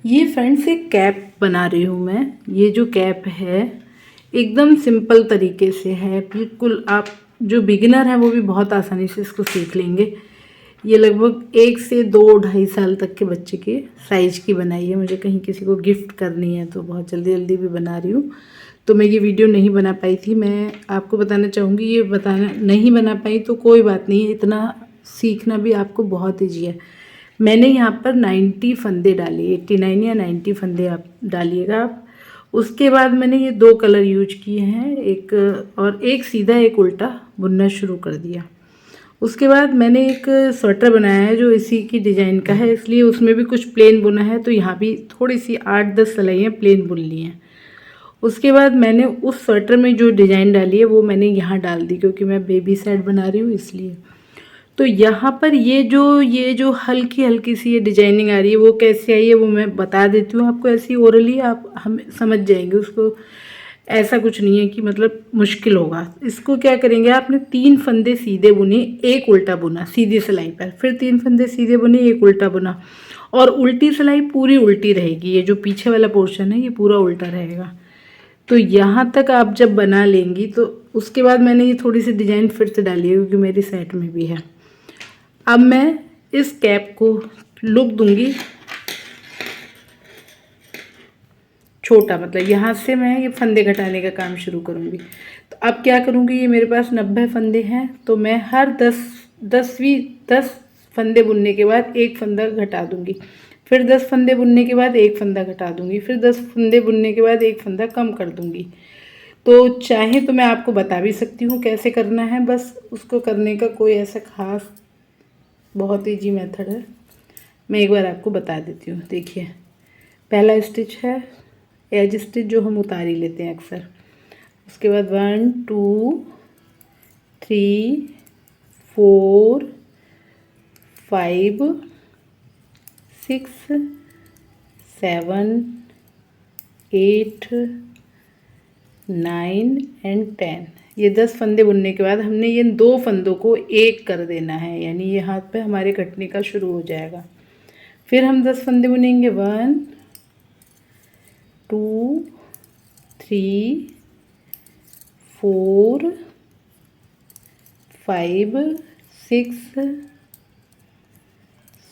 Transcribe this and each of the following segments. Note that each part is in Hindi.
ये फ्रेंड्स एक कैप बना रही हूँ मैं। ये जो कैप है एकदम सिंपल तरीके से है, बिल्कुल आप जो बिगिनर है वो भी बहुत आसानी से इसको सीख लेंगे। ये लगभग 1 से 2-2.5 साल तक के बच्चे के साइज की बनाई है। मुझे कहीं किसी को गिफ्ट करनी है तो बहुत जल्दी जल्दी भी बना रही हूँ, तो मैं ये वीडियो नहीं बना पाई थी। मैं आपको बताना चाहूँगी, ये बताना नहीं बना पाई तो कोई बात नहीं, इतना सीखना भी आपको बहुत ईजी है। मैंने यहाँ पर 90 फंदे डाले, 89 या 90 फंदे आप डालिएगा आप। उसके बाद मैंने ये 2 कलर यूज किए हैं, एक सीधा एक उल्टा बुनना शुरू कर दिया। उसके बाद मैंने एक स्वेटर बनाया है जो इसी की डिज़ाइन का है, इसलिए उसमें भी कुछ प्लेन बुना है, तो यहाँ भी थोड़ी सी 8-10 सिलाइयाँ प्लेन बुन ली हैं। उसके बाद मैंने उस स्वेटर में जो डिज़ाइन डाली है वो मैंने यहाँ डाल दी, क्योंकि मैं बेबी सेट बना रही हूँ इसलिए। तो यहाँ पर ये जो हल्की हल्की सी ये डिजाइनिंग आ रही है वो कैसे आई है वो मैं बता देती हूँ आपको। ऐसी ओरली आप हम समझ जाएंगे उसको, ऐसा कुछ नहीं है कि मतलब मुश्किल होगा। इसको क्या करेंगे, आपने 3 फंदे सीधे बुने, एक उल्टा बुना सीधी सिलाई पर, फिर 3 फंदे सीधे बुने, एक उल्टा बुना, और उल्टी सिलाई पूरी उल्टी रहेगी। ये जो पीछे वाला पोर्शन है ये पूरा उल्टा रहेगा। तो यहाँ तक आप जब बना लेंगी तो उसके बाद मैंने ये थोड़ी सी डिज़ाइन फिर से डाली है क्योंकि मेरी सेट में भी है। अब मैं इस कैप को लुक दूंगी छोटा, मतलब यहाँ से मैं ये फंदे घटाने का काम शुरू करूँगी। तो अब क्या करूँगी, ये मेरे पास 90 फंदे हैं, तो मैं हर 10 फंदे बुनने के बाद एक फंदा घटा दूँगी, फिर 10 फंदे बुनने के बाद एक फंदा घटा दूँगी, फिर 10 फंदे बुनने के बाद एक फंदा कम कर दूँगी। तो चाहे तो मैं आपको बता भी सकती हूँ कैसे करना है, बस उसको करने का कोई ऐसा खास बहुत ईजी मेथड है, मैं एक बार आपको बता देती हूँ। देखिए, पहला स्टिच है एज स्टिच जो हम उतार ही लेते हैं अक्सर। उसके बाद 1 2 3 4 5 6 7 8 9 एंड 10। ये 10 फंदे बुनने के बाद हमने ये 2 फंदों को एक कर देना है, यानी ये हाथ पे हमारे कटने का शुरू हो जाएगा। फिर हम 10 फंदे बुनेंगे, 1 2 3 4 5 6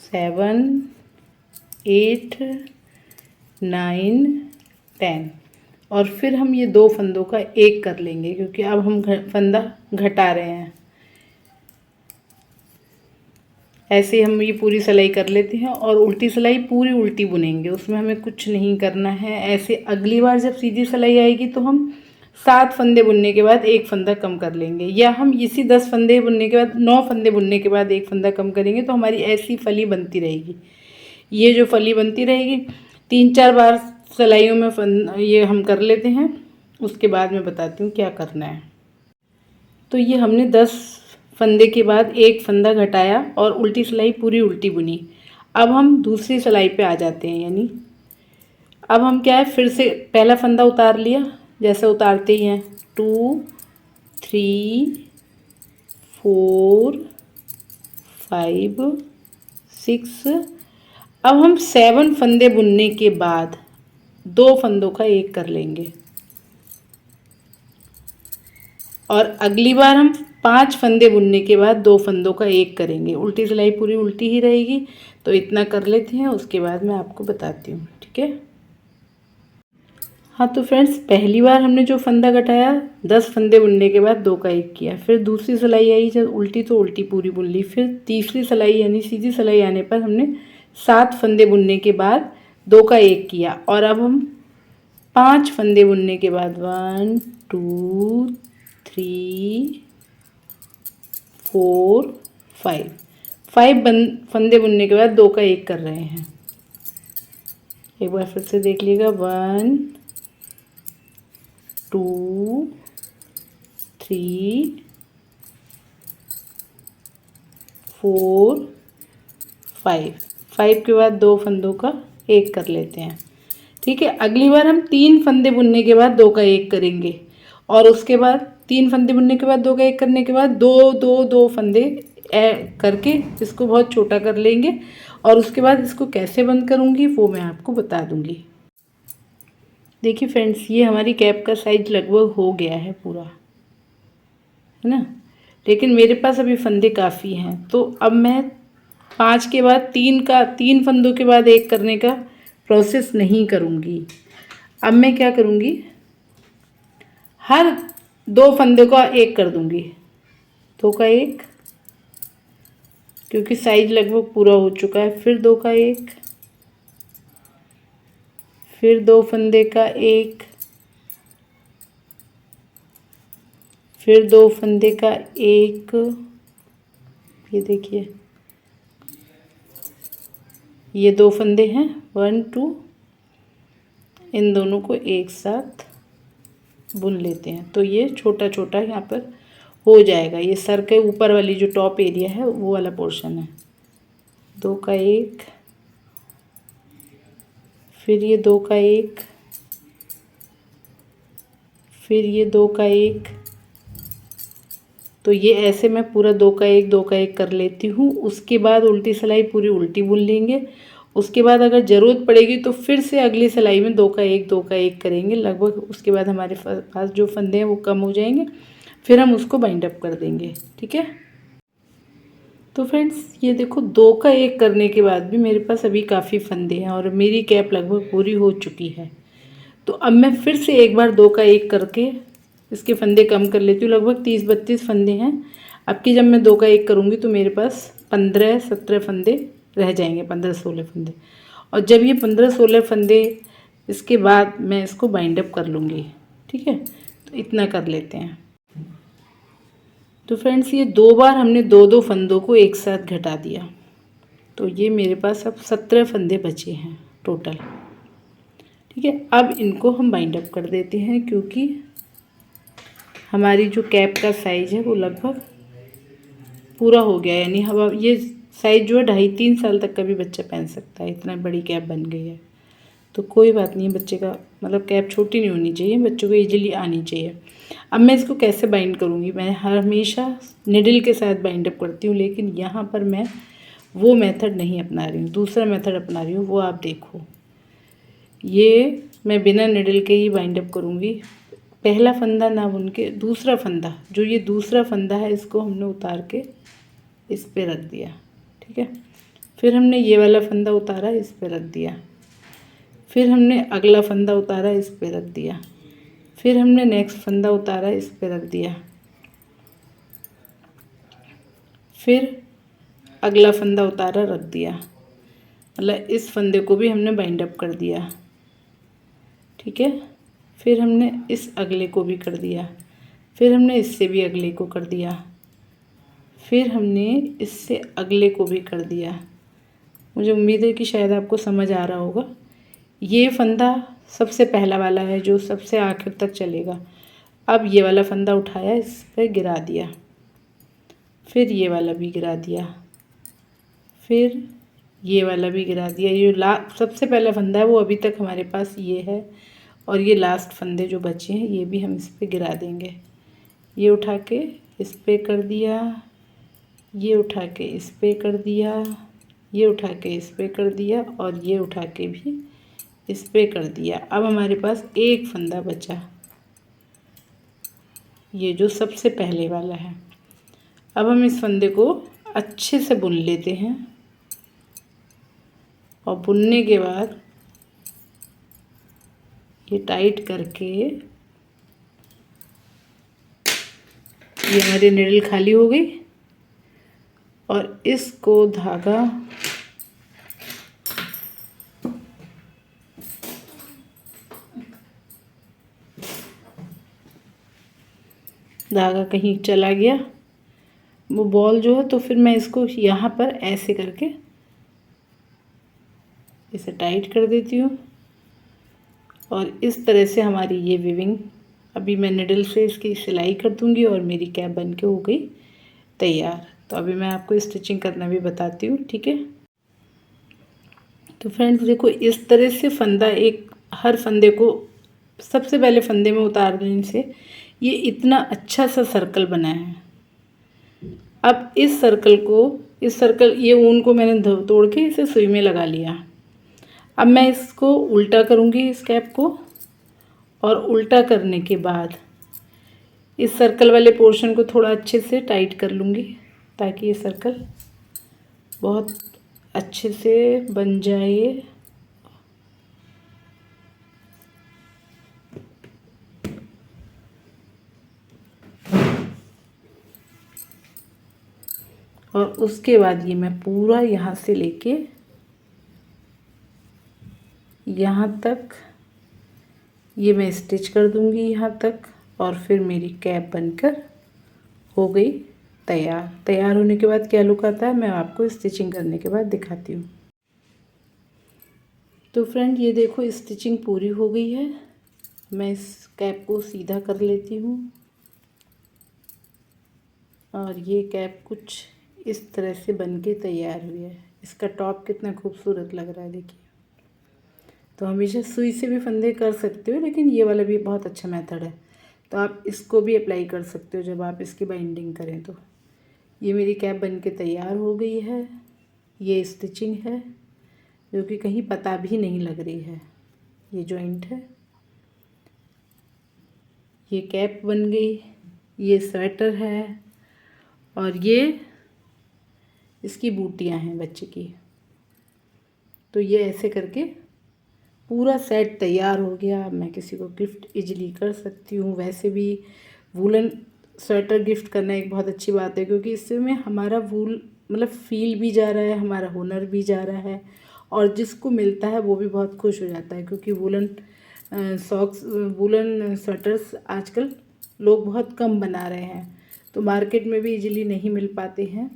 7 8 9 10, और फिर हम ये 2 फंदों का एक कर लेंगे क्योंकि अब हम फंदा घटा रहे हैं। ऐसे हम ये पूरी सिलाई कर लेते हैं और उल्टी सिलाई पूरी उल्टी बुनेंगे, उसमें हमें कुछ नहीं करना है। ऐसे अगली बार जब सीधी सिलाई आएगी तो हम 7 फंदे बुनने के बाद एक फंदा कम कर लेंगे, या हम इसी 10 फंदे बुनने के बाद 9 फंदे बुनने के बाद एक फंदा कम करेंगे, तो हमारी ऐसी फली बनती रहेगी। ये जो फली बनती रहेगी 3-4 बार सिलाइयों में ये हम कर लेते हैं। उसके बाद मैं बताती हूँ क्या करना है। तो ये हमने 10 फंदे के बाद एक फंदा घटाया और उल्टी सिलाई पूरी उल्टी बुनी। अब हम दूसरी सिलाई पे आ जाते हैं, यानी अब हम क्या है, फिर से पहला फंदा उतार लिया जैसे उतारते ही हैं, 2 3 4 5 6। अब हम 7 फंदे बुनने के बाद 2 फंदों का एक कर लेंगे, और अगली बार हम 5 फंदे बुनने के बाद 2 फंदों का एक करेंगे। उल्टी सिलाई पूरी उल्टी ही रहेगी, तो इतना कर लेते हैं, उसके बाद मैं आपको बताती हूँ, ठीक है। हाँ तो फ्रेंड्स, पहली बार हमने जो फंदा घटाया 10 फंदे बुनने के बाद 2 का एक किया, फिर दूसरी सिलाई आई जब उल्टी तो उल्टी पूरी बुन ली, फिर तीसरी सिलाई यानी सीधी सिलाई आने पर हमने 7 फंदे बुनने के बाद 2 का एक किया, और अब हम 5 फंदे बुनने के बाद 1 2 3 4 5 फंदे बुनने के बाद 2 का एक कर रहे हैं। एक बार फिर से देख लीजिएगा, 1 2 3 4 5 के बाद 2 फंदों का एक कर लेते हैं, ठीक है। अगली बार हम 3 फंदे बुनने के बाद 2 का एक करेंगे, और उसके बाद 3 फंदे बुनने के बाद 2 का एक करने के बाद 2 2 2 फंदे करके इसको बहुत छोटा कर लेंगे, और उसके बाद इसको कैसे बंद करूँगी वो मैं आपको बता दूँगी। देखिए फ्रेंड्स, ये हमारी कैप का साइज लगभग हो गया है पूरा, है ना। लेकिन मेरे पास अभी फंदे काफ़ी हैं, तो अब मैं 5 के बाद 3 फंदों के बाद 1 करने का प्रोसेस नहीं करूँगी। अब मैं क्या करूँगी, हर 2 फंदे को 1 कर दूँगी, 2 का 1, क्योंकि साइज लगभग पूरा हो चुका है। फिर 2 का 1, फिर 2 फंदे का 1, फिर 2 फंदे का 1। ये देखिए, ये 2 फंदे हैं, 1 2, इन दोनों को एक साथ बुन लेते हैं। तो ये छोटा छोटा यहाँ पर हो जाएगा। ये सर के ऊपर वाली जो टॉप एरिया है वो वाला पोर्शन है। 2 का 1, फिर ये 2 का 1, फिर ये 2 का 1। तो ये ऐसे मैं पूरा 2 का 1 2 का 1 कर लेती हूँ। उसके बाद उल्टी सिलाई पूरी उल्टी बुन लेंगे। उसके बाद अगर ज़रूरत पड़ेगी तो फिर से अगली सिलाई में 2 का 1 2 का 1 करेंगे लगभग। उसके बाद हमारे पास जो फंदे हैं वो कम हो जाएंगे, फिर हम उसको बाइंड अप कर देंगे, ठीक है। तो फ्रेंड्स, ये देखो 2 का 1 करने के बाद भी मेरे पास अभी काफ़ी फंदे हैं और मेरी कैप लगभग पूरी हो चुकी है। तो अब मैं फिर से एक बार 2 का 1 करके इसके फंदे कम कर लेती हूँ। लगभग 30-32 फंदे हैं। अब की जब मैं 2 का 1 करूँगी तो मेरे पास 15-17 फंदे रह जाएंगे, 15-16 फंदे। और जब ये 15-16 फंदे, इसके बाद मैं इसको बाइंड अप कर लूँगी, ठीक है। तो इतना कर लेते हैं। तो फ्रेंड्स, ये 2 बार हमने 2-2 फंदों को एक साथ घटा दिया, तो ये मेरे पास अब 17 फंदे बचे हैं टोटल, ठीक है। अब इनको हम बाइंड अप कर देते हैं, क्योंकि हमारी जो कैप का साइज़ है वो लगभग पूरा हो गया। यानी हम ये साइज़ जो है 2.5-3 साल तक का भी बच्चा पहन सकता है, इतना बड़ी कैप बन गई है। तो कोई बात नहीं, बच्चे का मतलब कैप छोटी नहीं होनी चाहिए, बच्चों को ईजिली आनी चाहिए। अब मैं इसको कैसे बाइंड करूँगी, मैं हमेशा निडल के साथ बाइंड अप करती हूँ, लेकिन यहाँ पर मैं वो मेथड नहीं अपना रही हूँ, दूसरा मेथड अपना रही हूँ। वो आप देखो, ये मैं बिना निडल के ही बाइंड अप करूँगी। पहला फंदा ना बुन के दूसरा फंदा, जो ये दूसरा फंदा है, इसको हमने उतार के इस पे रख दिया, ठीक है। फिर हमने ये वाला फंदा उतारा, इस पे रख दिया। फिर हमने अगला फंदा उतारा, इस पे रख दिया। फिर हमने नेक्स्ट फंदा उतारा, इस पे रख दिया। फिर अगला फंदा उतारा, रख दिया। मतलब इस फंदे को भी हमने बाइंड अप कर दिया, ठीक है। फिर हमने इस अगले को भी कर दिया। फिर हमने इससे भी अगले को कर दिया। फिर हमने इससे अगले को भी कर दिया। मुझे उम्मीद है कि शायद आपको समझ आ रहा होगा। ये फंदा सबसे पहला वाला है जो सबसे आखिर तक चलेगा। अब ये वाला फंदा उठाया, इस पर गिरा दिया। फिर ये वाला भी गिरा दिया। फिर ये वाला भी गिरा दिया। ये सबसे पहला फंदा है वो अभी तक हमारे पास ये है, और ये लास्ट फंदे जो बचे हैं ये भी हम इस पे गिरा देंगे। ये उठा के इस पे कर दिया, ये उठा के इस पे कर दिया, ये उठा के इस पे कर दिया, और ये उठा के भी इस पे कर दिया। अब हमारे पास एक फंदा बचा, ये जो सबसे पहले वाला है। अब हम इस फंदे को अच्छे से बुन लेते हैं, और बुनने के बाद ये टाइट करके, ये हमारी निडल खाली हो गई, और इसको धागा कहीं चला गया वो बॉल जो है, तो फिर मैं इसको यहाँ पर ऐसे करके इसे टाइट कर देती हूँ, और इस तरह से हमारी ये वीविंग, अभी मैं निडल से इसकी सिलाई कर दूँगी और मेरी कैप बन के हो गई तैयार। तो अभी मैं आपको स्टिचिंग करना भी बताती हूँ, ठीक है। तो फ्रेंड्स देखो, इस तरह से फंदा हर फंदे को सबसे पहले फंदे में उतार देने से ये इतना अच्छा सा सर्कल बना है। अब इस सर्कल को इस सर्कल, ये ऊन को मैंने तोड़ के इसे सुई में लगा लिया। अब मैं इसको उल्टा करूँगी इस कैप को, और उल्टा करने के बाद इस सर्कल वाले पोर्शन को थोड़ा अच्छे से टाइट कर लूँगी ताकि ये सर्कल बहुत अच्छे से बन जाए। और उसके बाद ये मैं पूरा यहाँ से लेके यहाँ तक ये मैं स्टिच कर दूँगी यहाँ तक, और फिर मेरी कैप बनकर हो गई तैयार। तैयार होने के बाद क्या लुक आता है मैं आपको स्टिचिंग करने के बाद दिखाती हूँ। तो फ्रेंड ये देखो स्टिचिंग पूरी हो गई है। मैं इस कैप को सीधा कर लेती हूँ और ये कैप कुछ इस तरह से बनके तैयार हुई है। इसका टॉप कितना खूबसूरत लग रहा है देखिए। तो हमेशा सुई से भी फंदे कर सकते हो, लेकिन ये वाला भी बहुत अच्छा मेथड है, तो आप इसको भी अप्लाई कर सकते हो जब आप इसकी बाइंडिंग करें। तो ये मेरी कैप बनके तैयार हो गई है। ये स्टिचिंग है जो कि कहीं पता भी नहीं लग रही है। ये जॉइंट है, ये कैप बन गई, ये स्वेटर है, और ये इसकी बूटियां हैं बच्चे की। तो ये ऐसे करके पूरा सेट तैयार हो गया। मैं किसी को गिफ्ट इजीली कर सकती हूँ। वैसे भी वूलन स्वेटर गिफ्ट करना एक बहुत अच्छी बात है, क्योंकि इसमें हमारा वूल मतलब फील भी जा रहा है, हमारा हुनर भी जा रहा है, और जिसको मिलता है वो भी बहुत खुश हो जाता है। क्योंकि वूलन सॉक्स, वूलन स्वेटर्स आजकल लोग बहुत कम बना रहे हैं, तो मार्केट में भी इजीली नहीं मिल पाते हैं,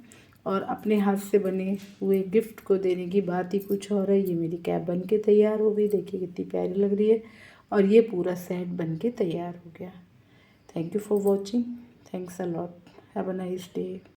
और अपने हाथ से बने हुए गिफ्ट को देने की बात ही कुछ और है। ये मेरी कैप बन के तैयार हो गई, देखिए कितनी प्यारी लग रही है, और ये पूरा सेट बन के तैयार हो गया। Thank you for watching, thanks a lot, have a nice day.